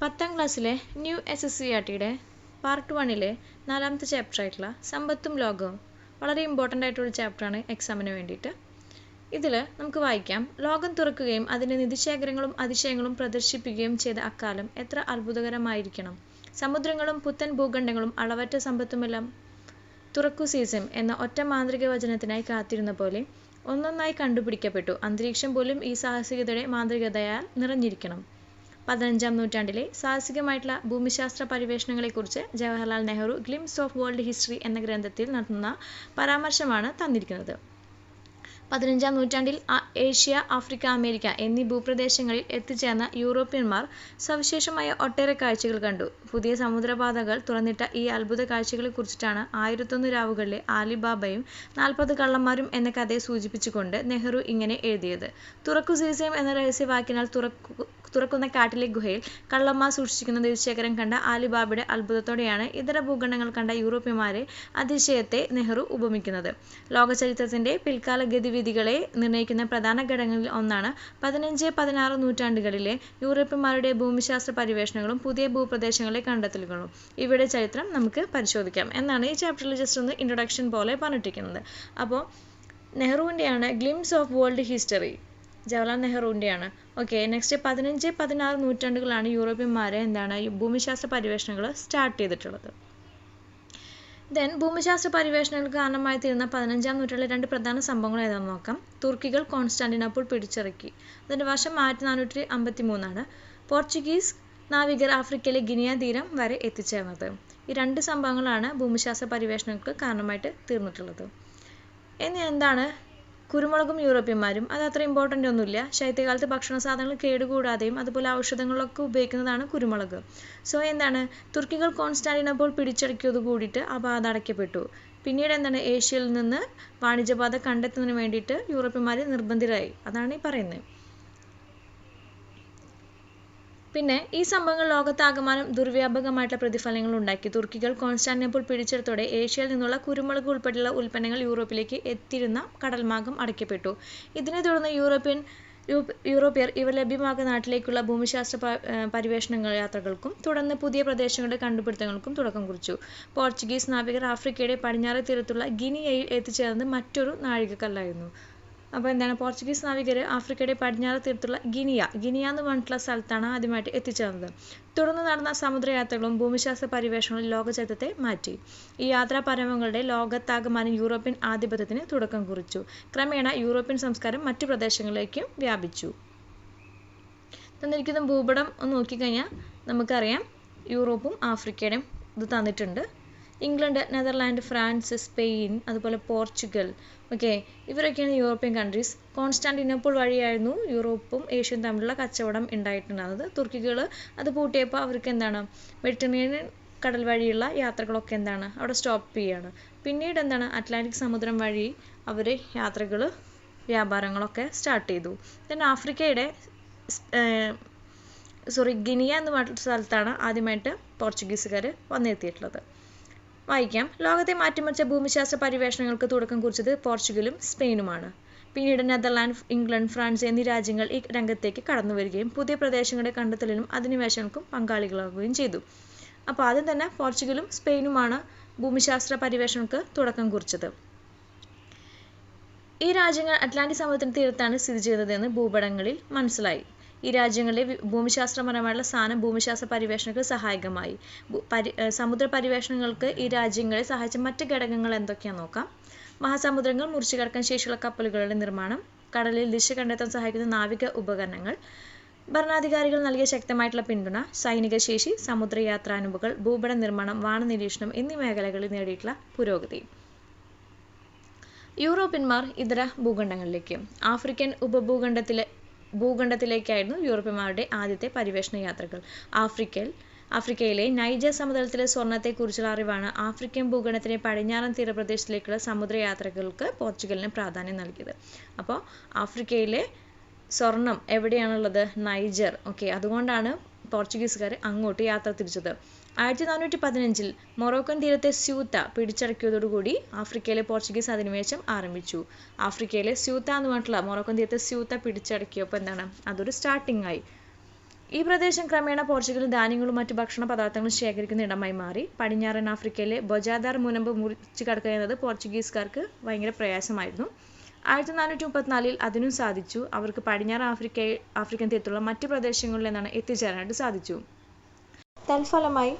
10ാം ക്ലാസ്സിലെ new SSCRTയുടെ part 1ലെ 4ാമത്തെ chapter ആയിട്ടുള്ള സമ്പത്തും ലോകവും വളരെ ഇമ്പോർട്ടൻ്റ് ആയിട്ടുള്ള ചാപ്റ്ററാണ് എക്സാമിന് വേണ്ടിയിട്ട്. ഇതിൽ നമുക്ക് വായിക്കാം, ലോകം തുറക്കുകയും അതിൻ്റെ നിധിശേഖരങ്ങളും അതിശയങ്ങളും പ്രദർശിപ്പിക്കുകയും ചെയ്ത അക്കാലം എത്ര അത്ഭുതകരമായിരിക്കണം. സമുദ്രങ്ങളും പുത്തൻ ഭൂഖണ്ഡങ്ങളും അളവറ്റ സമ്പത്തുമെല്ലാം തുറക്കു സീസം എന്ന ഒറ്റ മാന്ത്രിക വചനത്തിനായി കാത്തിരുന്ന പോലെ ഒന്നൊന്നായി കണ്ടുപിടിക്കപ്പെട്ടു. അന്തരീക്ഷം പോലും ഈ സാഹസികതയുടെ മാന്ത്രികതയാൽ നിറഞ്ഞിരിക്കണം. 15ാം നൂറ്റാണ്ടിലെ സാഹസികമായിട്ടുള്ള ഭൂമിശാസ്ത്ര പര്യവേഷണങ്ങളെക്കുറിച്ച് Jawaharlal Nehru glimpses of world history എന്ന ഗ്രന്ഥത്തിൽ നടത്തുന്ന പരാമർശമാണ് തന്നിരിക്കുന്നത്. 15ാം നൂറ്റാണ്ടിൽ ഏഷ്യ, ആഫ്രിക്ക, അമേരിക്ക എന്നീ ഭൂപ്രദേശങ്ങളിൽ എത്തിച്ചേർന്ന യൂറോപ്യന്മാർ സവിശേഷമായ ഒട്ടേറെ കാഴ്ചകൾ കണ്ടു. പുതിയ സമുദ്രപാതകൾ തുറന്നിട്ട ഈ അത്ഭുത കാഴ്ചകളെക്കുറിച്ചിട്ടാണ് 1001 രാവുകളിലെ ആലിബാബയും 40 കള്ളന്മാരും എന്ന കഥയെ സൂചിപ്പിച്ചുകൊണ്ട് നെഹ്റു ഇങ്ങനെ എഴുതിയത്. തുറക്കു സീസം എന്ന രഹസ്യവാക്കിനാൽ തുറക്കുന്ന കാട്ടിലെ ഗുഹയിൽ കള്ളന്മാർ സൂക്ഷിച്ചിരിക്കുന്ന നിധിശേഖരം കണ്ട ആലിബാബയുടെ അത്ഭുതത്തോടെയാണ് ഇതര ഭൂഖണ്ഡങ്ങൾ കണ്ട യൂറോപ്യന്മാരെ അതിശയത്തെ നെഹ്റു ഉപമിക്കുന്നത്. ലോകചരിത്രത്തിന്റെ പിൽക്കാല ഗതിവിധികളെ നിർണ്ണയിക്കുന്ന പ്രധാന ഘടകങ്ങളിൽ ഒന്നാണ് 15-16 നൂറ്റാണ്ടുകളിലെ യൂറോപ്യന്മാരുടെ ഭൂമിശാസ്ത്ര പര്യവേഷണങ്ങളും പുതിയ ഭൂപ്രദേശങ്ങളിലെ കണ്ടെത്തലുകളും. ഇവയുടെ ചരിത്രം നമുക്ക് പരിശോധിക്കാം എന്നാണ് ഈ ചാപ്റ്ററിൽ ജസ്റ്റ് ഒന്ന് ഇൻട്രൊഡക്ഷൻ പോലെ പറഞ്ഞിട്ടിരിക്കുന്നത്. അപ്പോൾ നെഹ്റുവിൻ്റെയാണ് glimpses of world history, Jawaharlal നെഹ്റുവിൻ്റെയാണ്. ഓക്കെ, നെക്സ്റ്റ് 15-16 നൂറ്റാണ്ടുകളാണ് യൂറോപ്യന്മാരെ ഭൂമിശാസ്ത്ര പര്യവേഷണങ്ങൾ സ്റ്റാർട്ട് ചെയ്തിട്ടുള്ളത്. ദെൻ ഭൂമിശാസ്ത്ര പര്യവേഷണങ്ങൾക്ക് കാരണമായി തീർന്ന 15ാം നൂറ്റാണ്ടിലെ 2 പ്രധാന സംഭവങ്ങൾ ഏതാണെന്ന് നോക്കാം. തുർക്കികൾ കോൺസ്റ്റാന്റിനോപ്പിൾ പിടിച്ചടക്കി. അതിൻ്റെ വർഷം 1453. പോർച്ചുഗീസ് നാവികർ ആഫ്രിക്കയിലെ ഗിനിയ തീരം വരെ എത്തിച്ചേർന്നത്. ഈ 2 സംഭവങ്ങളാണ് ഭൂമിശാസ്ത്ര പര്യവേഷണങ്ങൾക്ക് കാരണമായിട്ട് തീർന്നിട്ടുള്ളത്. ഇനി എന്താണ് കുരുമുളകും യൂറോപ്യന്മാരും? അത് അത്ര ഇമ്പോർട്ടൻ്റ് ഒന്നുമില്ല. ശൈത്യകാലത്ത് ഭക്ഷണ സാധനങ്ങൾ കേടുകൂടാതെയും അതുപോലെ ഔഷധങ്ങളിലൊക്കെ ഉപയോഗിക്കുന്നതാണ് കുരുമുളക്. സോ തുർക്കികൾ കോൺസ്റ്റാന്റിനോപ്പിൾ പിടിച്ചടക്കിയത് കൂടിയിട്ട് ആ പാത അടയ്ക്കപ്പെട്ടു. പിന്നീട് ഏഷ്യയിൽ നിന്ന് വാണിജ്യപാത കണ്ടെത്തുന്നതിന് വേണ്ടിയിട്ട് യൂറോപ്യന്മാർ നിർബന്ധിതരായി. അതാണ് ഈ പറയുന്നത്. പിന്നെ ഈ സംഭവങ്ങൾ ലോകത്താകമാനം ദുർവ്യാപകമായിട്ടുള്ള പ്രതിഫലനങ്ങൾ ഉണ്ടാക്കി. തുർക്കികൾ കോൺസ്റ്റാന്റിനോപ്പിൾ പിടിച്ചെടുത്തോടെ ഏഷ്യയിൽ നിന്നുള്ള കുരുമുളക് ഉൾപ്പെടെയുള്ള ഉൽപ്പന്നങ്ങൾ യൂറോപ്പിലേക്ക് എത്തിയിരുന്ന കടൽമാർഗം അടയ്ക്കപ്പെട്ടു. ഇതിനെ തുടർന്ന് യൂറോപ്യർ ഇവ ലഭ്യമാകുന്ന നാട്ടിലേക്കുള്ള ഭൂമിശാസ്ത്ര യാത്രകൾക്കും തുടർന്ന് പുതിയ പ്രദേശങ്ങളുടെ കണ്ടുപിടുത്തങ്ങൾക്കും തുടക്കം കുറിച്ചു. പോർച്ചുഗീസ് നാവികർ ആഫ്രിക്കയുടെ പടിഞ്ഞാറ് തീരത്തുള്ള ഗിനിയയിൽ എത്തിച്ചേർന്നത് മറ്റൊരു നാഴികക്കല്ലായിരുന്നു. അപ്പോൾ പോർച്ചുഗീസ് നാവികർ ആഫ്രിക്കയുടെ പടിഞ്ഞാറ് തീരത്തുള്ള ഗിനിയ എന്ന് പറഞ്ഞിട്ടുള്ള സ്ഥലത്താണ് ആദ്യമായിട്ട് എത്തിച്ചേർന്നത്. തുടർന്ന് നടന്ന സമുദ്രയാത്രകളും ഭൂമിശാസ്ത്ര പര്യവേഷണങ്ങളും ലോകചരിത്രത്തെ മാറ്റി. ഈ യാത്രാ പരമ്പരകളുടെ ലോകത്താകമാനം യൂറോപ്യൻ ആധിപത്യത്തിന് തുടക്കം കുറിച്ചു. ക്രമേണ യൂറോപ്യൻ സംസ്കാരം മറ്റു പ്രദേശങ്ങളിലേക്കും വ്യാപിച്ചു. തന്നിരിക്കുന്ന ഭൂപടം ഒന്ന് നോക്കിക്കഴിഞ്ഞാൽ നമുക്കറിയാം, യൂറോപ്പും ആഫ്രിക്കയുടെയും ഇത് തന്നിട്ടുണ്ട്. ഇംഗ്ലണ്ട്, നെതർലാൻഡ്, ഫ്രാൻസ്, സ്പെയിൻ, അതുപോലെ പോർച്ചുഗൽ, ഓക്കെ, ഇവരൊക്കെയാണ് യൂറോപ്യൻ കൺട്രീസ്. കോൺസ്റ്റാന്റിനോപ്പിൾ വഴിയായിരുന്നു യൂറോപ്പും ഏഷ്യയും തമ്മിലുള്ള കച്ചവടം ഉണ്ടായിട്ടുണ്ടാകുന്നത്. തുർക്കികൾ അത് പൂട്ടിയപ്പോൾ അവർക്ക് മെഡിറ്ററേനിയൻ കടൽ വഴിയുള്ള യാത്രകളൊക്കെ അവിടെ സ്റ്റോപ്പ് ചെയ്യുകയാണ്. പിന്നീട് അറ്റ്ലാന്റിക് സമുദ്രം വഴി അവർ വ്യാപാരങ്ങളൊക്കെ സ്റ്റാർട്ട് ചെയ്തു. പിന്നെ ആഫ്രിക്കയുടെ ഗിനിയ എന്ന് പറഞ്ഞ സ്ഥലത്താണ് ആദ്യമായിട്ട് പോർച്ചുഗീസുകാർ വന്നെത്തിയിട്ടുള്ളത്. വായിക്കാം, ലോകത്തെ മാറ്റിമറിച്ച ഭൂമിശാസ്ത്ര പര്യവേഷണങ്ങൾക്ക് തുടക്കം കുറിച്ചത് പോർച്ചുഗലും സ്പെയിനുമാണ്. പിന്നീട് നെതർലാൻഡ്, ഇംഗ്ലണ്ട്, ഫ്രാൻസ് എന്നീ രാജ്യങ്ങൾ ഈ രംഗത്തേക്ക് കടന്നു വരികയും പുതിയ പ്രദേശങ്ങളുടെ കണ്ടെത്തലിനും അധിനിവേശങ്ങൾക്കും പങ്കാളികളാവുകയും ചെയ്തു. അപ്പോൾ ആദ്യം തന്നെ പോർച്ചുഗലും സ്പെയിനുമാണ് ഭൂമിശാസ്ത്ര പര്യവേഷണങ്ങൾക്ക് തുടക്കം കുറിച്ചത്. ഈ രാജ്യങ്ങൾ അറ്റ്ലാന്റിക് സമുദ്രത്തിന് തീരത്താണ് സ്ഥിതി ചെയ്യുന്നതെന്ന് ഭൂപടങ്ങളിൽ മനസ്സിലായി. ഈ രാജ്യങ്ങളിലെ ഭൂമിശാസ്ത്രപരമായുള്ള സ്ഥാനം ഭൂമിശാസ്ത്ര പര്യവേഷണങ്ങൾക്ക് സഹായകമായി. സമുദ്ര പര്യവേഷണങ്ങൾക്ക് ഈ രാജ്യങ്ങളെ സഹായിച്ച മറ്റ് ഘടകങ്ങൾ എന്തൊക്കെയാണെന്ന് നോക്കാം. മഹാസമുദ്രങ്ങൾ മുറിച്ചു കടക്കാൻ ശേഷിയുള്ള കപ്പലുകളുടെ നിർമ്മാണം, കടലിൽ ദിശ കണ്ടെത്താൻ സഹായിക്കുന്ന നാവിക ഉപകരണങ്ങൾ, ഭരണാധികാരികൾ നൽകിയ ശക്തമായിട്ടുള്ള പിന്തുണ, സൈനിക ശേഷി, സമുദ്രയാത്രാനുഭവങ്ങൾ, ഭൂപട നിർമ്മാണം, വാനനിരീക്ഷണം എന്നീ മേഖലകളിൽ നേടിയിട്ടുള്ള പുരോഗതി. യൂറോപ്യന്മാർ ഇതര ഭൂഖണ്ഡങ്ങളിലേക്ക്. ആഫ്രിക്കൻ ഭൂഖണ്ഡത്തിലേക്കായിരുന്നു യൂറോപ്യന്മാരുടെ ആദ്യത്തെ പര്യവേഷണ യാത്രകൾ. ആഫ്രിക്കയിലെ നൈജർ സമതലത്തിലെ സ്വർണ്ണത്തെക്കുറിച്ചുള്ള അറിവാണ് ആഫ്രിക്കൻ ഭൂഖണ്ഡത്തിലെ പടിഞ്ഞാറൻ തീരപ്രദേശത്തിലേക്കുള്ള സമുദ്രയാത്രകൾക്ക് പോർച്ചുഗലിന് പ്രാധാന്യം നൽകിയത്. അപ്പോൾ ആഫ്രിക്കയിലെ സ്വർണം എവിടെയാണുള്ളത്? നൈജർ. ഓക്കെ, അതുകൊണ്ടാണ് പോർച്ചുഗീസുകാർ അങ്ങോട്ട് യാത്ര തിരിച്ചത്. 1415 മൊറോക്കൻ തീരത്തെ സ്യൂത്ത പിടിച്ചടക്കിയതോടുകൂടി ആഫ്രിക്കയിലെ പോർച്ചുഗീസ് അധിനിവേശം ആരംഭിച്ചു. ആഫ്രിക്കയിലെ സ്യൂത്ത എന്ന് പറഞ്ഞിട്ടുള്ള മൊറോക്കൻ തീരത്തെ സ്യൂത്ത പിടിച്ചടക്കിയപ്പോൾ അതൊരു സ്റ്റാർട്ടിംഗ് ആയി. ഈ പ്രദേശം ക്രമേണ പോർച്ചുഗൽ ധാന്യങ്ങളും മറ്റു ഭക്ഷണ പദാർത്ഥങ്ങളും ശേഖരിക്കുന്ന ഇടമായി മാറി. പടിഞ്ഞാറൻ ആഫ്രിക്കയിലെ ബൊജാദാർ മുനമ്പ് മുറിച്ചു കടക്കുക എന്നത് പോർച്ചുഗീസുകാർക്ക് ഭയങ്കര പ്രയാസമായിരുന്നു. 1434 അതിനും സാധിച്ചു. അവർക്ക് പടിഞ്ഞാറൻ ആഫ്രിക്കൻ തീരത്തുള്ള മറ്റു പ്രദേശങ്ങളിൽ നിന്നാണ് എത്തിച്ചേരാനായിട്ട് സാധിച്ചു. തൽഫലമായി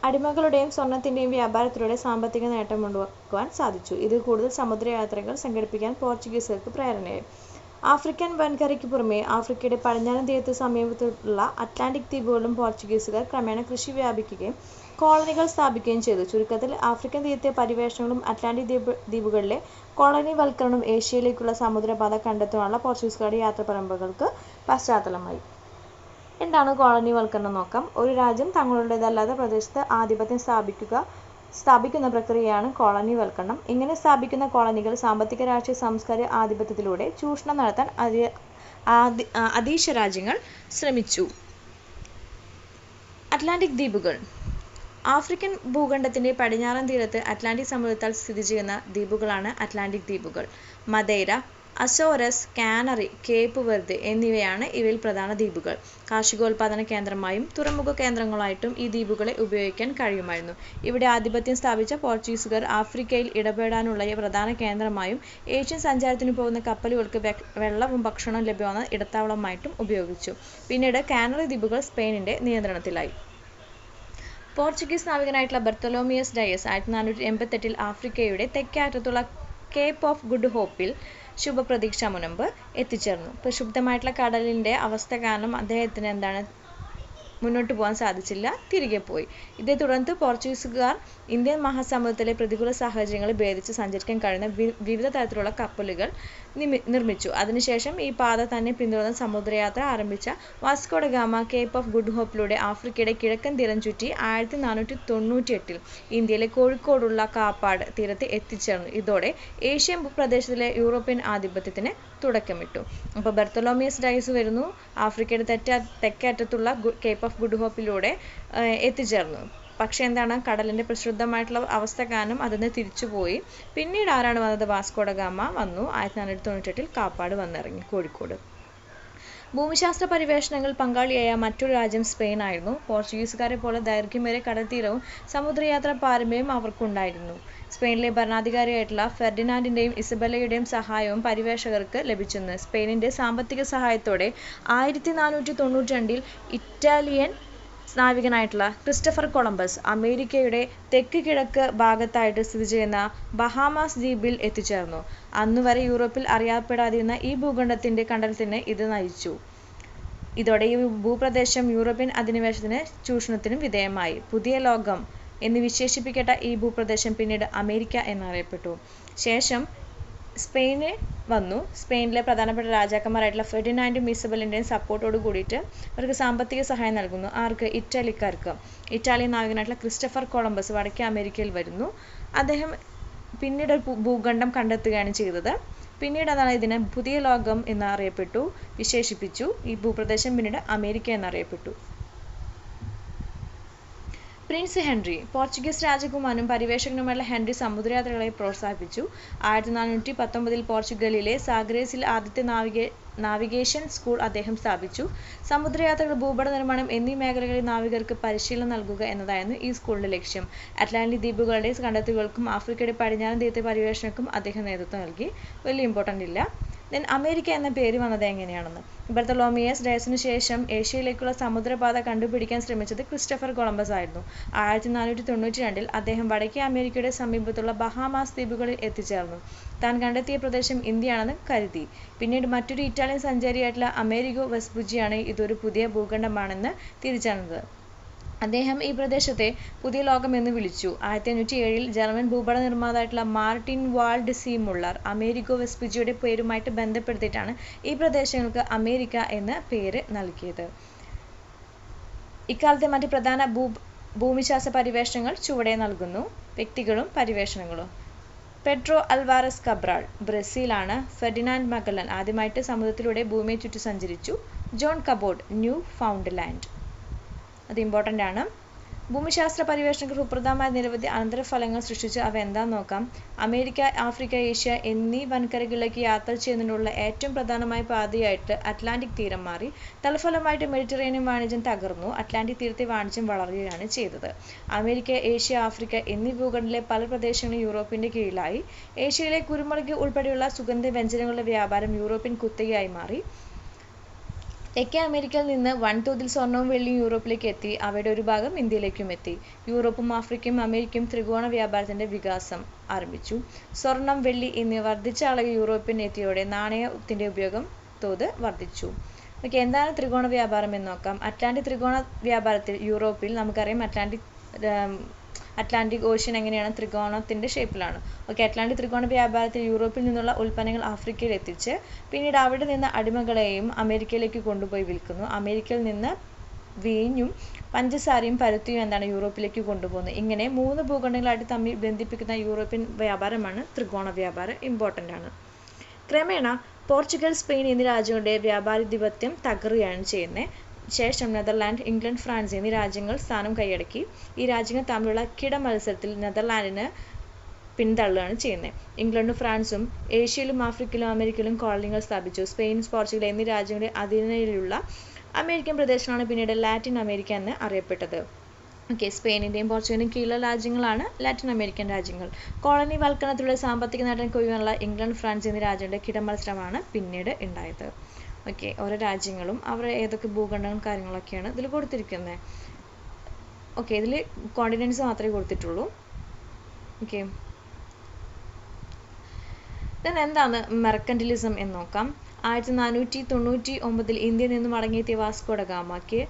അടിമകളുടെയും സ്വർണത്തിന്റെയും വ്യാപാരത്തിലൂടെ സാമ്പത്തിക നേട്ടമുണ്ടാക്കുവാൻ സാധിച്ചു. ഇത് കൂടുതൽ സമുദ്രയാത്രകൾ സംഘടിപ്പിക്കാൻ പോർച്ചുഗീസുകാർക്ക് പ്രേരണയായി. ആഫ്രിക്കൻ വൻകരയ്ക്ക് പുറമെ ആഫ്രിക്കയുടെ പടിഞ്ഞാറൻ തീരത്ത് സമീപത്തുള്ള അറ്റ്ലാന്റിക് ദ്വീപുകളിലും പോർച്ചുഗീസുകാർ ക്രമേണ കൃഷി വ്യാപിക്കുകയും കോളനികൾ സ്ഥാപിക്കുകയും ചെയ്തു. ചുരുക്കത്തിൽ ആഫ്രിക്കൻ തീരത്തെ പരിവേഷണങ്ങളും അറ്റ്ലാന്റിക് ദ്വീപുകളിലെ കോളനിവൽക്കരണവും ഏഷ്യയിലേക്കുള്ള സമുദ്രപാത കണ്ടെത്തുവാനുള്ള പോർച്ചുഗീസുകാരുടെ യാത്രാപരമ്പരകൾക്ക് പശ്ചാത്തലമായി. എന്താണ് കോളനിവൽക്കരണം നോക്കാം. ഒരു രാജ്യം തങ്ങളുടേതല്ലാത്ത പ്രദേശത്ത് ആധിപത്യം സ്ഥാപിക്കുന്ന പ്രക്രിയയാണ് കോളനിവൽക്കരണം. ഇങ്ങനെ സ്ഥാപിക്കുന്ന കോളനികൾ സാമ്പത്തിക, രാഷ്ട്രീയ, സാംസ്കാരിക ആധിപത്യത്തിലൂടെ ചൂഷണം നടത്താൻ അധീശ രാജ്യങ്ങൾ ശ്രമിച്ചു. അറ്റ്ലാന്റിക് ദ്വീപുകൾ. ആഫ്രിക്കൻ ഭൂഖണ്ഡത്തിന്റെ പടിഞ്ഞാറൻ തീരത്ത് അറ്റ്ലാന്റിക് സമുദ്രത്താൽ സ്ഥിതി ചെയ്യുന്ന ദ്വീപുകളാണ് അറ്റ്ലാന്റിക് ദ്വീപുകൾ. മദൈര, അസോറസ്, കാനറി, കേപ്പ് വെർദെ എന്നിവയാണ് ഇവയിൽ പ്രധാന ദ്വീപുകൾ. കാർഷികോൽപാദന കേന്ദ്രമായും തുറമുഖ കേന്ദ്രങ്ങളായിട്ടും ഈ ദ്വീപുകളെ ഉപയോഗിക്കാൻ കഴിയുമായിരുന്നു. ഇവിടെ ആധിപത്യം സ്ഥാപിച്ച പോർച്ചുഗീസുകാർ ആഫ്രിക്കയിൽ ഇടപെടാനുള്ള പ്രധാന കേന്ദ്രമായും ഏഷ്യൻ സഞ്ചാരത്തിന് പോകുന്ന കപ്പലുകൾക്ക് വെള്ളവും ഭക്ഷണവും ലഭ്യമാകുന്ന ഇടത്താവളമായിട്ടും ഉപയോഗിച്ചു. പിന്നീട് കാനറി ദ്വീപുകൾ സ്പെയിനിന്റെ നിയന്ത്രണത്തിലായി. പോർച്ചുഗീസ് നാവികനായിട്ടുള്ള ബർത്തലോമിയസ് ഡയസ് 1488 ആഫ്രിക്കയുടെ തെക്കേ അറ്റത്തുള്ള കേപ്പ് ഓഫ് ഗുഡ് ഹോപ്പിൽ ശുഭപ്രതീക്ഷാ മുനമ്പ് എത്തിച്ചേർന്നു. പ്രക്ഷുബ്ധമായിട്ടുള്ള കടലിന്റെ അവസ്ഥ കാരണം അദ്ദേഹത്തിന് മുന്നോട്ട് പോകാൻ സാധിച്ചില്ല, തിരികെ പോയി. ഇതേ തുടർന്ന് പോർച്ചുഗീസുകാർ ഇന്ത്യൻ മഹാസമുദ്രത്തിലെ പ്രതികൂല സാഹചര്യങ്ങളെ ഭേദിച്ച് സഞ്ചരിക്കാൻ കഴിയുന്ന വിവിധ തരത്തിലുള്ള കപ്പലുകൾ നിർമ്മിച്ചു. അതിനുശേഷം ഈ പാത തന്നെ പിന്തുടർന്ന് സമുദ്രയാത്ര ആരംഭിച്ച Vasco da Gama Cape of Good ഹോപ്പിലൂടെ ആഫ്രിക്കയുടെ കിഴക്കൻ തീരം ചുറ്റി 1498 ഇന്ത്യയിലെ കോഴിക്കോടുള്ള കാപ്പാട് തീരത്ത് എത്തിച്ചേർന്നു. ഇതോടെ ഏഷ്യൻ ഭൂപ്രദേശത്തിലെ യൂറോപ്യൻ ആധിപത്യത്തിന് തുടക്കമിട്ടു. അപ്പോൾ ബർത്തലോമിയസ് ഡയസ് വരുന്നു, ആഫ്രിക്കയുടെ തെക്കേ അറ്റത്തുള്ള കേപ്പ് ഓഫ് ഗുഡ് ഹോപ്പിലൂടെ എത്തിച്ചേർന്നു. പക്ഷെ കടലിന്റെ പ്രക്ഷുബ്ധമായിട്ടുള്ള അവസ്ഥ കാരണം അതിന് തിരിച്ചുപോയി. പിന്നീട് ആരാണ് വന്നത്? വാസ്കോ ഡ ഗാമ വന്നു. 1498 കാപ്പാട് വന്നിറങ്ങി കോഴിക്കോട്. ഭൂമിശാസ്ത്ര പരിവേഷണങ്ങൾ പങ്കാളിയായ മറ്റൊരു രാജ്യം സ്പെയിൻ ആയിരുന്നു. പോർച്ചുഗീസുകാരെ പോലെ ദൈർഘ്യമേറിയ കടൽത്തീരവും സമുദ്രയാത്രാ പാരമ്പര്യവും അവർക്കുണ്ടായിരുന്നു. സ്പെയിനിലെ ഭരണാധികാരിയായിട്ടുള്ള ഫെർഡിനാൻഡിന്റെയും ഇസബെല്ലയുടെയും സഹായവും പരിവേഷകർക്ക് ലഭിച്ചിരുന്നു. സ്പെയിനിന്റെ സാമ്പത്തിക സഹായത്തോടെ 1492 ഇറ്റാലിയൻ നാവികനായിട്ടുള്ള ക്രിസ്റ്റഫർ കൊളംബസ് അമേരിക്കയുടെ തെക്ക് കിഴക്ക് ഭാഗത്തായിട്ട് സ്ഥിതി ചെയ്യുന്ന ബഹാമാസ് ദ്വീപിൽ എത്തിച്ചേർന്നു. അന്നുവരെ യൂറോപ്പിൽ അറിയപ്പെടാതിരുന്ന ഈ ഭൂഖണ്ഡത്തിന്റെ കണ്ടെത്തലിന് ഇത് നയിച്ചു. ഇതോടെ ഈ ഭൂപ്രദേശം യൂറോപ്യൻ അധിനിവേശത്തിന് ചൂഷണത്തിനും വിധേയമായി. പുതിയ ലോകം എന്ന് വിശേഷിപ്പിക്കപ്പെട്ട ഈ ഭൂപ്രദേശം പിന്നീട് അമേരിക്ക എന്നറിയപ്പെട്ടു. ശേഷം സ്പെയിന് വന്നു. സ്പെയിനിലെ പ്രധാനപ്പെട്ട രാജാക്കന്മാരായിട്ടുള്ള ഫെർഡിനാൻഡും ഇസബെല്ലയുടെയും സപ്പോർട്ടോട് കൂടിയിട്ട് അവർക്ക് സാമ്പത്തിക സഹായം നൽകുന്നു. ആർക്ക്? ഇറ്റലിക്കാർക്ക്. ഇറ്റാലിയൻ നാവികനായിട്ടുള്ള ക്രിസ്റ്റഫർ കൊളംബസ് വടക്കേ അമേരിക്കയിൽ വരുന്നു. അദ്ദേഹം പിന്നീട് ഭൂഖണ്ഡം കണ്ടെത്തുകയാണ് ചെയ്തത്. പിന്നീട് ഇതിനെ പുതിയ ലോകം എന്നറിയപ്പെട്ടു, വിശേഷിപ്പിച്ചു. ഈ ഭൂപ്രദേശം പിന്നീട് അമേരിക്ക എന്നറിയപ്പെട്ടു. Prince Henry. പോർച്ചുഗീസ് രാജകുമാരനും പരിവേഷകനുമായുള്ള ഹെൻറി സമുദ്രയാത്രകളെ പ്രോത്സാഹിപ്പിച്ചു. 1419 പോർച്ചുഗലിലെ സാഗ്രേസിൽ ആദ്യത്തെ നാവിഗേഷൻ സ്കൂൾ അദ്ദേഹം സ്ഥാപിച്ചു. സമുദ്രയാത്രകൾ, ഭൂപട നിർമ്മാണം എന്നീ മേഖലകളിൽ നാവികർക്ക് പരിശീലനം നൽകുക എന്നതായിരുന്നു ഈ സ്കൂളിന്റെ ലക്ഷ്യം. അറ്റ്ലാന്റിക് ദ്വീപുകളുടെ കണ്ടെത്തലുകൾക്കും ആഫ്രിക്കയുടെ പടിഞ്ഞാറൻ തീരത്തെ പരിവേഷണക്കും അദ്ദേഹം നേതൃത്വം നൽകി. വലിയ ഇമ്പോർട്ടൻ്റ് ഇല്ല. അമേരിക്ക എന്ന പേര് വന്നത് എങ്ങനെയാണെന്ന്. ബർത്തലോമിയസ് ഡയസിനു ശേഷം ഏഷ്യയിലേക്കുള്ള സമുദ്രപാത കണ്ടുപിടിക്കാൻ ശ്രമിച്ചത് ക്രിസ്റ്റഫർ കൊളംബസ് ആയിരുന്നു. 1492 അദ്ദേഹം വടക്കേ അമേരിക്കയുടെ സമീപത്തുള്ള ബഹാമാസ് ദ്വീപുകളിൽ എത്തിച്ചേർന്നു. താൻ കണ്ടെത്തിയ പ്രദേശം ഇന്ത്യയാണെന്ന് കരുതി. പിന്നീട് മറ്റൊരു ഇറ്റാലിയൻ സഞ്ചാരിയായിട്ടുള്ള അമേരിഗോ വെസ്പുജിയാണ് ഇതൊരു പുതിയ ഭൂഖണ്ഡമാണെന്ന് തിരിച്ചറിഞ്ഞത്. അദ്ദേഹം ഈ പ്രദേശത്തെ പുതിയ ലോകം എന്ന് വിളിച്ചു. 1507 ജർമ്മൻ ഭൂപട നിർമ്മാതായിട്ടുള്ള Martin Waldseemuller Amerigo വെസ്പുജിയുടെ പേരുമായിട്ട് ബന്ധപ്പെടുത്തിയിട്ടാണ് ഈ പ്രദേശങ്ങൾക്ക് അമേരിക്ക എന്ന പേര് നൽകിയത്. ഇക്കാലത്തെ മറ്റ് പ്രധാന ഭൂമിശാസ്ത്ര പരിവേഷണങ്ങൾ ചുവടെ നൽകുന്നു. വ്യക്തികളും പരിവേഷണങ്ങളും. പെഡ്രോ അൽവാരസ് കബ്രാൾ ബ്രസീലാണ്. ഫെർഡിനാൻഡ് മഗല്ലൻ ആദ്യമായിട്ട് സമുദ്രത്തിലൂടെ ഭൂമിയെ ചുറ്റി സഞ്ചരിച്ചു. ജോൺ കബോർഡ് ന്യൂ ഫൗണ്ട്ലാൻഡ്, അത് ഇമ്പോർട്ടൻ്റ് ആണ്. ഭൂമിശാസ്ത്ര പര്യവേഷണങ്ങൾക്ക് സുപ്രധാനമായ നിരവധി അനന്തരഫലങ്ങൾ സൃഷ്ടിച്ചു. അവ എന്താണെന്ന് നോക്കാം. അമേരിക്ക, ആഫ്രിക്ക, ഏഷ്യ എന്നീ വൻകരകളിലേക്ക് യാത്ര ചെയ്യുന്നതിനുള്ള ഏറ്റവും പ്രധാനമായ പാതയായിട്ട് അറ്റ്ലാന്റിക് തീരം മാറി. തൽഫലമായിട്ട് മെഡിറ്ററേനിയൻ വാണിജ്യം തകർന്നു. അറ്റ്ലാന്റിക് തീരത്തെ വാണിജ്യം വളരുകയാണ് ചെയ്തത്. അമേരിക്ക, ഏഷ്യ, ആഫ്രിക്ക എന്നീ ഭൂഖണ്ഡങ്ങളിലെ പല പ്രദേശങ്ങളും യൂറോപ്പിന്റെ കീഴിലായി. ഏഷ്യയിലെ കുരുമുളക് ഉൾപ്പെടെയുള്ള സുഗന്ധവ്യഞ്ജനങ്ങളുടെ വ്യാപാരം യൂറോപ്യൻ കുത്തകയായി മാറി. തെക്കേ അമേരിക്കയിൽ നിന്ന് വൻതോതിൽ സ്വർണവും വെള്ളിയും യൂറോപ്പിലേക്ക് എത്തി. അവയുടെ ഒരു ഭാഗം ഇന്ത്യയിലേക്കും എത്തി. യൂറോപ്പും ആഫ്രിക്കയും അമേരിക്കയും ത്രികോണ വ്യാപാരത്തിന്റെ വികാസം ആരംഭിച്ചു. സ്വർണം, വെള്ളി എന്നിവ വർദ്ധിച്ച അളവിൽ യൂറോപ്പിൽ എത്തിയോടെ നാണയത്തിന്റെ ഉപയോഗം തോത് വർദ്ധിച്ചു. ഓക്കെ, എന്താണ് ത്രികോണ വ്യാപാരം എന്ന് നോക്കാം. അറ്റ്ലാന്റിക് ത്രികോണ വ്യാപാരത്തിൽ യൂറോപ്പിൽ നമുക്കറിയാം അറ്റ്ലാന്റിക് ഓഷ്യൻ എങ്ങനെയാണ്, ത്രികോണത്തിന്റെ ഷേപ്പിലാണ്. ഓക്കെ, അറ്റ്ലാന്റിക് ത്രികോണ വ്യാപാരത്തിൽ യൂറോപ്പിൽ നിന്നുള്ള ഉൽപ്പന്നങ്ങൾ ആഫ്രിക്കയിൽ എത്തിച്ച് പിന്നീട് അവിടെ നിന്ന് അടിമകളെയും അമേരിക്കയിലേക്ക് കൊണ്ടുപോയി വിൽക്കുന്നു. അമേരിക്കയിൽ നിന്ന് വീഞ്ഞും പഞ്ചസാരയും പരുത്തിയും എന്താണ് യൂറോപ്പിലേക്ക് കൊണ്ടുപോകുന്നത്. ഇങ്ങനെ 3 ഭൂഖണ്ഡങ്ങളായിട്ട് തമ്മിൽ ബന്ധിപ്പിക്കുന്ന യൂറോപ്യൻ വ്യാപാരമാണ് ത്രികോണ വ്യാപാരം. ഇമ്പോർട്ടൻ്റ് ആണ്. ക്രമേണ പോർച്ചുഗൽ, സ്പെയിൻ എന്നീ രാജ്യങ്ങളുടെ വ്യാപാരാധിപത്യം തകരുകയാണ് ചെയ്യുന്നത്. ശേഷം നെതർലാൻഡ്, ഇംഗ്ലണ്ട്, ഫ്രാൻസ് എന്നീ രാജ്യങ്ങൾ സ്ഥാനം കൈയടക്കി. ഈ രാജ്യങ്ങൾ തമ്മിലുള്ള കിടമത്സരത്തിൽ നെതർലാൻഡിന് പിന്തള്ളുകയാണ് ചെയ്യുന്നത്. ഇംഗ്ലണ്ടും ഫ്രാൻസും ഏഷ്യയിലും ആഫ്രിക്കയിലും അമേരിക്കയിലും കോളനികൾ സ്ഥാപിച്ചു. സ്പെയിൻ, പോർച്ചുഗൽ എന്നീ രാജ്യങ്ങളുടെ അധീനതയിലുള്ള അമേരിക്കൻ പ്രദേശങ്ങളാണ് പിന്നീട് ലാറ്റിൻ അമേരിക്ക എന്ന് അറിയപ്പെട്ടത്. ഓക്കെ, സ്പെയിനിന്റെയും പോർച്ചുഗലിന്റെയും കീഴിലുള്ള രാജ്യങ്ങളാണ് ലാറ്റിൻ അമേരിക്കൻ രാജ്യങ്ങൾ. കോളനി വൽക്കരണത്തിലൂടെ സാമ്പത്തിക നേട്ടം കൊയ്യാനുള്ള ഇംഗ്ലണ്ട്, ഫ്രാൻസ് എന്നീ രാജ്യങ്ങളുടെ കിടമത്സരമാണ് പിന്നീട് ഉണ്ടായത്. ഓക്കെ, ഓരോ രാജ്യങ്ങളും അവർ ഏതൊക്കെ ഭൂഖണ്ഡങ്ങളും കാര്യങ്ങളൊക്കെയാണ് ഇതിൽ കൊടുത്തിരിക്കുന്നത്. ഓക്കെ, ഇതിൽ കോണ്ടിനെന്റ്സ് മാത്രമേ കൊടുത്തിട്ടുള്ളൂ. ഓക്കെ, then എന്താണ് മെർക്കന്റിലിസം എന്ന് നോക്കാം. 1499 ഇന്ത്യയിൽ നിന്നും മടങ്ങിയെത്തിയ വാസ്കോ ഡ ഗാമയ്ക്ക്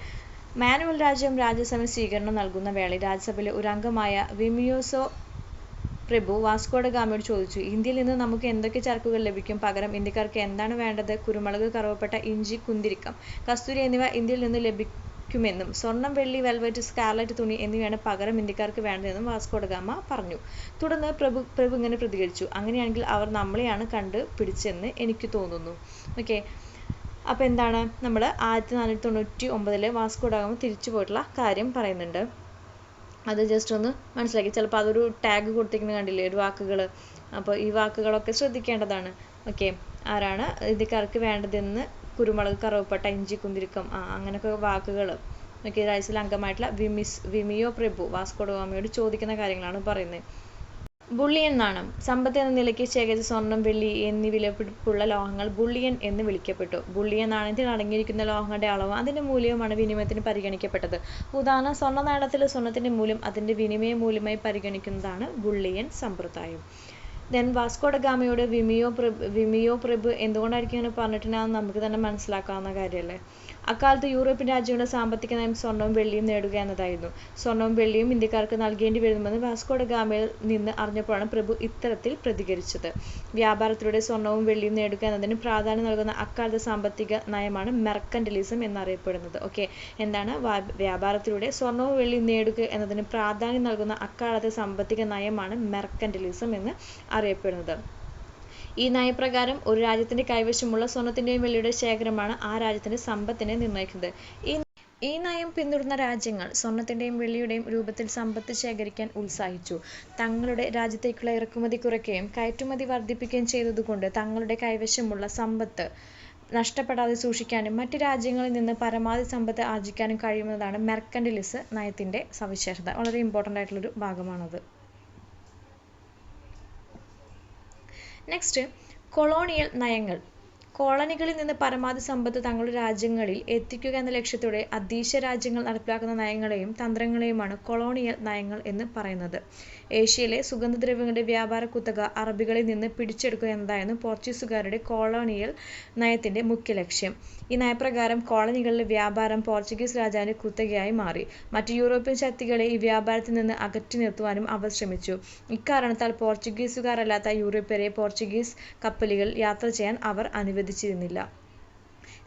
മാനുവൽ രാജ്യസഭയിൽ സ്വീകരണം നൽകുന്ന വേളയിൽ രാജ്യസഭയിലെ ഒരു അംഗമായ വിമിയോസോ പ്രഭു വാസ്കോ ഡ ഗാമയോട് ചോദിച്ചു, ഇന്ത്യയിൽ നിന്ന് നമുക്ക് എന്തൊക്കെ ചരക്കുകൾ ലഭിക്കും? പകരം ഇന്ത്യക്കാർക്ക് എന്താണ് വേണ്ടത്? കുരുമുളക്, കറുവപ്പട്ട, ഇഞ്ചി, കുന്തിരിക്കം, കസ്തൂരി എന്നിവ ഇന്ത്യയിൽ നിന്ന് ലഭിക്കുമെന്നും സ്വർണം, വെള്ളി, വെൽവെറ്റ്, സ്കാർലറ്റ് തുണി എന്നിവയാണ് പകരം ഇന്ത്യക്കാർക്ക് വേണ്ടതെന്നും വാസ്കോ ഡ ഗാമ പറഞ്ഞു. തുടർന്ന് പ്രഭു ഇങ്ങനെ പ്രതികരിച്ചു, അങ്ങനെയാണെങ്കിൽ അവർ നമ്മളെയാണ് കണ്ടു പിടിച്ചെന്ന് എനിക്ക് തോന്നുന്നു. ഓക്കെ, അപ്പോൾ എന്താണ്, നമ്മൾ 1499 വാസ്കോ ഡ ഗാമ തിരിച്ചു പോയിട്ടുള്ള കാര്യം പറയുന്നുണ്ട്. അത് ജസ്റ്റ് ഒന്ന് മനസ്സിലാക്കി. ചിലപ്പോൾ അതൊരു ടാഗ് കൊടുത്തിരിക്കുന്നത് കണ്ടില്ലേ, ഒരു വാക്കുകൾ. അപ്പോൾ ഈ വാക്കുകളൊക്കെ ശ്രദ്ധിക്കേണ്ടതാണ്. ഓക്കെ, ആരാണ് ഇന്ത്യക്കാർക്ക് വേണ്ടതെന്ന് കുരുമുളക്, കറുവപ്പട്ട, ഇഞ്ചി, കുന്തിരിക്കം, അങ്ങനെയൊക്കെ വാക്കുകൾ. ഓക്കെ, രാജ്യസഭയിലെ അംഗമായിട്ടുള്ള വിമിയോ പ്രഭു വാസ്കോ ഡ ഗാമയോട് ചോദിക്കുന്ന കാര്യങ്ങളാണ് പറയുന്നത്. ബുള്ളിയൻ നാണം. സമ്പത്ത് എന്ന നിലയ്ക്ക് ശേഖരിച്ച സ്വർണം, വെള്ളി എന്നീ വിലപിടിപ്പുള്ള ലോഹങ്ങൾ ബുള്ളിയൻ എന്ന് വിളിക്കപ്പെട്ടു. ബുള്ളിയൻ നാണയത്തിൽ അടങ്ങിയിരിക്കുന്ന ലോഹങ്ങളുടെ അളവും അതിന്റെ മൂല്യവുമാണ് വിനിമയത്തിന് പരിഗണിക്കപ്പെട്ടത്. ഉദാഹരണം, സ്വർണ്ണ നാണയത്തിലെ സ്വർണത്തിന്റെ മൂല്യം അതിന്റെ വിനിമയ മൂല്യമായി പരിഗണിക്കുന്നതാണ് ബുള്ളിയൻ സമ്പ്രദായം. ദെൻ വാസ്കോ ഡ ഗാമയോട് വിമിയോ പ്രഭു എന്തുകൊണ്ടായിരിക്കും ഇങ്ങനെ പറഞ്ഞിട്ടുണ്ടെന്ന് നമുക്ക് തന്നെ മനസ്സിലാക്കാവുന്ന കാര്യമല്ലേ. അക്കാലത്ത് യൂറോപ്യൻ രാജ്യങ്ങളുടെ സാമ്പത്തിക നയം സ്വർണവും വെള്ളിയും നേടുക എന്നതായിരുന്നു. സ്വർണവും വെള്ളിയും ഇന്ത്യക്കാർക്ക് നൽകേണ്ടി വരുമെന്ന് വാസ്കോ ഡ ഗാമയിൽ നിന്ന് അറിഞ്ഞപ്പോഴാണ് പ്രഭു ഇത്തരത്തിൽ പ്രതികരിച്ചത്. വ്യാപാരത്തിലൂടെ സ്വർണവും വെള്ളിയും നേടുക എന്നതിന് പ്രാധാന്യം നൽകുന്ന അക്കാലത്തെ സാമ്പത്തിക നയമാണ് മെർക്കന്റിലിസം എന്നറിയപ്പെടുന്നത്. ഓക്കെ, എന്താണ് വ്യാപാരത്തിലൂടെ സ്വർണവും വെള്ളിയും നേടുക എന്നതിന് പ്രാധാന്യം നൽകുന്ന അക്കാലത്തെ സാമ്പത്തിക നയമാണ് മെർക്കന്റിലിസം എന്ന് അറിയപ്പെടുന്നത്. ഈ നയപ്രകാരം ഒരു രാജ്യത്തിന്റെ കൈവശമുള്ള സ്വർണത്തിന്റെയും വെള്ളിയുടെയും ശേഖരമാണ് ആ രാജ്യത്തിന്റെ സമ്പത്തിനെ നിർണ്ണയിക്കുന്നത്. ഈ നയം പിന്തുടർന്ന രാജ്യങ്ങൾ സ്വർണത്തിന്റെയും വെള്ളിയുടെയും രൂപത്തിൽ സമ്പത്ത് ശേഖരിക്കാൻ ഉത്സാഹിച്ചു. തങ്ങളുടെ രാജ്യത്തേക്കുള്ള ഇറക്കുമതി കുറയ്ക്കുകയും കയറ്റുമതി വർദ്ധിപ്പിക്കുകയും ചെയ്തതുകൊണ്ട് തങ്ങളുടെ കൈവശമുള്ള സമ്പത്ത് നഷ്ടപ്പെടാതെ സൂക്ഷിക്കാനും മറ്റ് രാജ്യങ്ങളിൽ നിന്ന് പരമാവധി സമ്പത്ത് ആർജിക്കാനും കഴിയുന്നതാണ് മെർക്കന്റിലിസ നയത്തിന്റെ സവിശേഷത. വളരെ ഇമ്പോർട്ടൻ്റ് ആയിട്ടുള്ളൊരു ഭാഗമാണത്. നെക്സ്റ്റ്, കൊളോണിയൽ നയങ്ങൾ. കോളനികളിൽ നിന്ന് പരമാവധി സമ്പത്ത് തങ്ങളുടെ രാജ്യങ്ങളിൽ എത്തിക്കുക എന്ന ലക്ഷ്യത്തോടെ അധീശ രാജ്യങ്ങൾ നടപ്പിലാക്കുന്ന നയങ്ങളെയും തന്ത്രങ്ങളെയുമാണ് കൊളോണിയൽ നയങ്ങൾ എന്ന് പറയുന്നത്. ഏഷ്യയിലെ സുഗന്ധദ്രവ്യങ്ങളുടെ വ്യാപാര കുത്തക അറബികളിൽ നിന്ന് പിടിച്ചെടുക്കുക എന്നതായിരുന്നു പോർച്ചുഗീസുകാരുടെ കൊളോണിയൽ നയത്തിന്റെ മുഖ്യ ലക്ഷ്യം. ഈ നയപ്രകാരം കോളനികളിലെ വ്യാപാരം പോർച്ചുഗീസ് രാജാവിന്റെ കുത്തകയായി മാറി. മറ്റ് യൂറോപ്യൻ ശക്തികളെ ഈ വ്യാപാരത്തിൽ നിന്ന് അകറ്റി നിർത്തുവാനും അവർ ശ്രമിച്ചു. ഇക്കാരണത്താൽ പോർച്ചുഗീസുകാരല്ലാത്ത യൂറോപ്യരെ പോർച്ചുഗീസ് കപ്പലുകളിൽ യാത്ര ചെയ്യാൻ അവർ അനുവദിച്ചിരുന്നില്ല.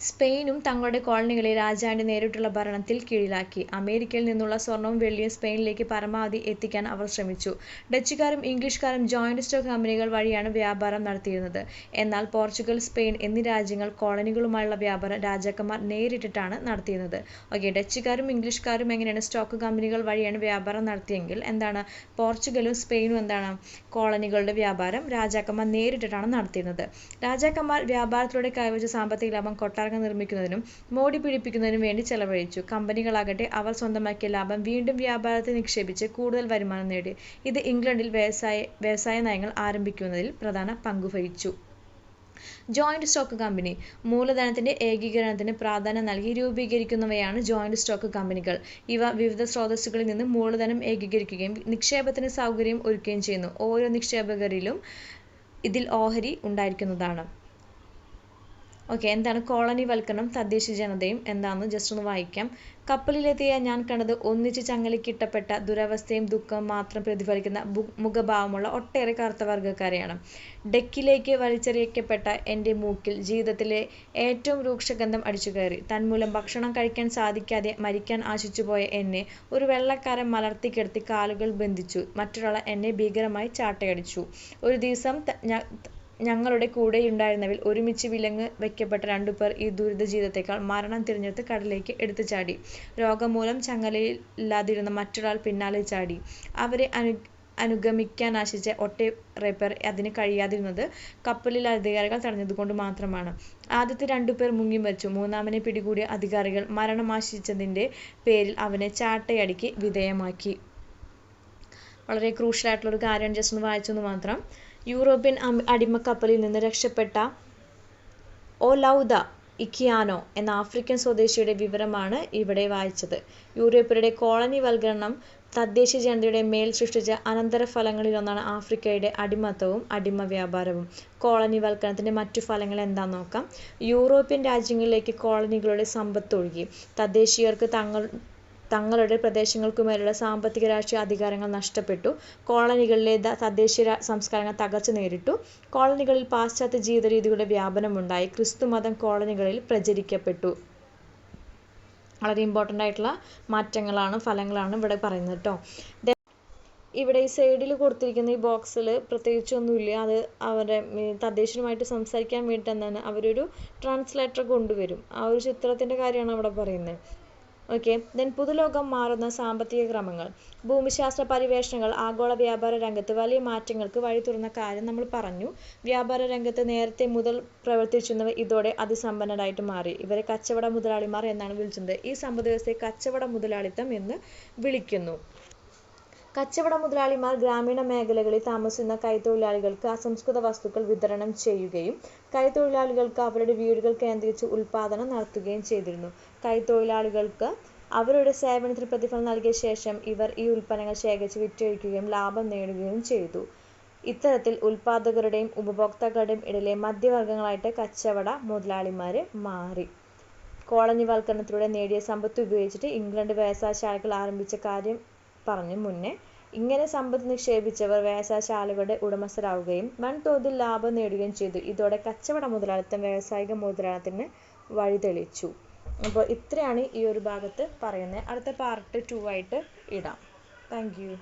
സ്പെയിനും തങ്ങളുടെ കോളനികളെ രാജാവിന്റെ നേരിട്ടുള്ള ഭരണത്തിൽ കീഴിലാക്കി. അമേരിക്കയിൽ നിന്നുള്ള സ്വർണവും വെള്ളിയും സ്പെയിനിലേക്ക് പരമാവധി എത്തിക്കാൻ അവർ ശ്രമിച്ചു. ഡച്ചുകാരും ഇംഗ്ലീഷുകാരും ജോയിന്റ് സ്റ്റോക്ക് കമ്പനികൾ വഴിയാണ് വ്യാപാരം നടത്തിയിരുന്നത്. എന്നാൽ പോർച്ചുഗൽ, സ്പെയിൻ എന്നീ രാജ്യങ്ങൾ കോളനികളുമായുള്ള വ്യാപാരം രാജാക്കന്മാർ നേരിട്ടിട്ടാണ് നടത്തിയിരുന്നത്. ഓക്കെ, ഡച്ചുകാരും ഇംഗ്ലീഷുകാരും എങ്ങനെയാണ് സ്റ്റോക്ക് കമ്പനികൾ വഴിയാണ് വ്യാപാരം നടത്തിയെങ്കിൽ എന്താണ് പോർച്ചുഗലും സ്പെയിനും എന്താണ് കോളനികളുടെ വ്യാപാരം രാജാക്കന്മാർ നേരിട്ടിട്ടാണ് നടത്തിയിരുന്നത്. രാജാക്കന്മാർ വ്യാപാരത്തിലൂടെ കൈവച്ച സാമ്പത്തിക ലാഭം കൊട്ടാരങ്ങൾ നിർമ്മിക്കുന്നതിനും മോടി പിടിപ്പിക്കുന്നതിനും വേണ്ടി ചെലവഴിച്ചു. കമ്പനികളാകട്ടെ അവർ സ്വന്തമാക്കിയ ലാഭം വീണ്ടും വ്യാപാരത്തിൽ നിക്ഷേപിച്ച് കൂടുതൽ വരുമാനം നേടി. ഇത് ഇംഗ്ലണ്ടിൽ വ്യവസായ നയങ്ങൾ ആരംഭിക്കുന്നതിൽ പ്രധാന പങ്കുവഹിച്ചു. ജോയിന്റ് സ്റ്റോക്ക് കമ്പനി മൂലധനത്തിന്റെ ഏകീകരണത്തിന് പ്രാധാന്യം നൽകി രൂപീകരിക്കുന്നവയാണ് ജോയിന്റ് സ്റ്റോക്ക് കമ്പനികൾ. ഇവ വിവിധ സ്രോതസ്സുകളിൽ നിന്ന് മൂലധനം ഏകീകരിക്കുകയും നിക്ഷേപത്തിന് സൗകര്യം ഒരുക്കുകയും ചെയ്യുന്നു. ഓരോ നിക്ഷേപകരിലും ഇതിൽ ഓഹരി ഉണ്ടായിരിക്കുന്നതാണ്. ഓക്കെ, എന്താണ് കോളനിവൽക്കരണം തദ്ദേശീയ ജനതയും എന്താണെന്ന് ജസ്റ്റ് ഒന്ന് വായിക്കാം. കപ്പലിലെത്തിയ ഞാൻ കണ്ടത് ഒന്നിച്ച് ചങ്ങലക്കിട്ടപ്പെട്ട ദുരവസ്ഥയും ദുഃഖവും മാത്രം പ്രതിഫലിക്കുന്ന മുഖഭാവമുള്ള ഒട്ടേറെ കറുത്ത വർഗ്ഗക്കാരെയാണ്. ഡെക്കിലേക്ക് വലിച്ചെറിയപ്പെട്ട എൻ്റെ മൂക്കിൽ ജീവിതത്തിലെ ഏറ്റവും രൂക്ഷഗന്ധം അടിച്ചുകയറി. തന്മൂലം ഭക്ഷണം കഴിക്കാൻ സാധിക്കാതെ മരിക്കാൻ ആശിച്ചുപോയ എന്നെ ഒരു വെള്ളക്കാരൻ മലർത്തിക്കിടത്തി കാലുകൾ ബന്ധിച്ചു. മറ്റൊരാൾ എന്നെ ഭീകരമായി ചാട്ടയടിച്ചു. ഒരു ദിവസം ഞങ്ങളുടെ കൂടെയുണ്ടായിരുന്നവരിൽ ഒരുമിച്ച് വിലങ്ങ് വയ്ക്കപ്പെട്ട 2 പേർ ഈ ദുരിത ജീവിതത്തേക്കാൾ മരണം തിരഞ്ഞെടുത്ത് കടലിലേക്ക് എടുത്തു ചാടി. രോഗം മൂലം ചങ്ങലയില്ലാതിരുന്ന മറ്റൊരാൾ പിന്നാലെ ചാടി. അവരെ അനുഗമിക്കാൻ ആശിച്ച ഒട്ടേറെ പേർ അതിന് കഴിയാതിരുന്നത് കപ്പലിലെ അധികാരികൾ തടഞ്ഞതുകൊണ്ട് മാത്രമാണ്. ആദ്യത്തെ 2 പേർ മുങ്ങി മരിച്ചു. മൂന്നാമനെ പിടികൂടിയ അധികാരികൾ മരണം ആശിച്ചതിൻ്റെ പേരിൽ അവനെ ചാട്ടയടിക്ക് വിധേയമാക്കി. വളരെ ക്രൂഷ്യലായിട്ടുള്ളൊരു കാര്യമാണ്, ജസ്റ്റ് ഒന്ന് വായിച്ചെന്ന് മാത്രം. യൂറോപ്യൻ അടിമക്കപ്പലിൽ നിന്ന് രക്ഷപ്പെട്ട ഒലൗദ ഇക്കിയാനോ എന്ന ആഫ്രിക്കൻ സ്വദേശിയുടെ വിവരമാണ് ഇവിടെ വായിച്ചത്. യൂറോപ്യരുടെ കോളനിവൽക്കരണം തദ്ദേശീയ ജനതയുടെ മേൽ സൃഷ്ടിച്ച അനന്തരഫലങ്ങളിലൊന്നാണ് ആഫ്രിക്കയുടെ അടിമത്തവും അടിമ വ്യാപാരവും. കോളനിവൽക്കരണത്തിന്റെ മറ്റു ഫലങ്ങൾ എന്താണെന്ന് നോക്കാം. യൂറോപ്യൻ രാജ്യങ്ങളിലേക്ക് കോളനികളുടെ സമ്പത്ത് ഒഴുകി. തദ്ദേശീയർക്ക് തങ്ങളുടെ പ്രദേശങ്ങൾക്കുമേലുള്ള സാമ്പത്തിക രാഷ്ട്രീയ അധികാരങ്ങൾ നഷ്ടപ്പെട്ടു. കോളനികളിലെ തദ്ദേശീയ സംസ്കാരങ്ങൾ തകർച്ച നേരിട്ടു. കോളനികളിൽ പാശ്ചാത്യ ജീവിത രീതികളുടെ വ്യാപനമുണ്ടായി. ക്രിസ്തുമതം കോളനികളിൽ പ്രചരിക്കപ്പെട്ടു. വളരെ ഇമ്പോർട്ടൻ്റ് ആയിട്ടുള്ള മാറ്റങ്ങളാണ്, ഫലങ്ങളാണ് ഇവിടെ പറയുന്നത് കേട്ടോ. ഇവിടെ ഈ സൈഡിൽ കൊടുത്തിരിക്കുന്ന ഈ ബോക്സിൽ പ്രത്യേകിച്ചൊന്നുമില്ല. അത് അവരുടെ തദ്ദേശീയമായിട്ട് സംസാരിക്കാൻ വേണ്ടിയിട്ട് എന്താണ് അവരൊരു ട്രാൻസ്ലേറ്റർ കൊണ്ടുവരും. ആ ഒരു ചിത്രത്തിൻ്റെ കാര്യമാണ് അവിടെ പറയുന്നത്. ഓക്കെ, ദെൻ പുതുലോകം മാറുന്ന സാമ്പത്തിക ക്രമങ്ങൾ. ഭൂമിശാസ്ത്ര പര്യവേഷണങ്ങൾ ആഗോള വ്യാപാര രംഗത്ത് വലിയ മാറ്റങ്ങൾക്ക് വഴി തുറന്ന കാര്യം നമ്മൾ പറഞ്ഞു. വ്യാപാര രംഗത്ത് നേരത്തെ മുതൽ പ്രവർത്തിച്ചിരുന്നവർ ഇതോടെ അതിസമ്പന്നരായിട്ട് മാറി. ഇവരെ കച്ചവട മുതലാളിമാർ എന്നാണ് വിളിച്ചത്. ഈ സമ്പദ് വ്യവസ്ഥയെ കച്ചവട മുതലാളിത്തം എന്ന് വിളിക്കുന്നു. കച്ചവട മുതലാളിമാർ ഗ്രാമീണ മേഖലകളിൽ താമസിക്കുന്ന കൈത്തൊഴിലാളികൾക്ക് അസംസ്കൃത വസ്തുക്കൾ വിതരണം ചെയ്യുകയും കൈത്തൊഴിലാളികൾക്ക് അവരുടെ വീടുകൾ കേന്ദ്രീകരിച്ച് ഉൽപാദനം നടത്തുകയും ചെയ്തിരുന്നു. കൈത്തൊഴിലാളികൾക്ക് അവരുടെ സേവനത്തിന് പ്രതിഫലം നൽകിയ ശേഷം ഇവർ ഈ ഉൽപ്പന്നങ്ങൾ ശേഖരിച്ച് വിറ്റഴിക്കുകയും ലാഭം നേടുകയും ചെയ്തു. ഇത്തരത്തിൽ ഉൽപാദകരുടെയും ഉപഭോക്താക്കളുടെയും ഇടയിലെ മധ്യവർഗങ്ങളായിട്ട് കച്ചവട മുതലാളിമാർ മാറി. കോളനിവൽക്കരണത്തിലൂടെ നേടിയ സമ്പത്ത് ഉപയോഗിച്ചിട്ട് ഇംഗ്ലണ്ട് വ്യവസായശാലകൾ ആരംഭിച്ച കാര്യം പറഞ്ഞു മുന്നേ. ഇങ്ങനെ സമ്പത്ത് നിക്ഷേപിച്ചവർ വ്യവസായശാലകളുടെ ഉടമസ്ഥരാവുകയും വൻതോതിൽ ലാഭം നേടുകയും ചെയ്തു. ഇതോടെ കച്ചവട മുതലാളിത്തം വ്യാവസായിക മുതലാളിത്തത്തിന് വഴിതെളിച്ചു. അപ്പോൾ ഇത്രയാണ് ഈ ഒരു ഭാഗത്ത് പറയുന്നത്. അടുത്ത പാർട്ട് 2 ആയിട്ട് ഇടാം. Thank you.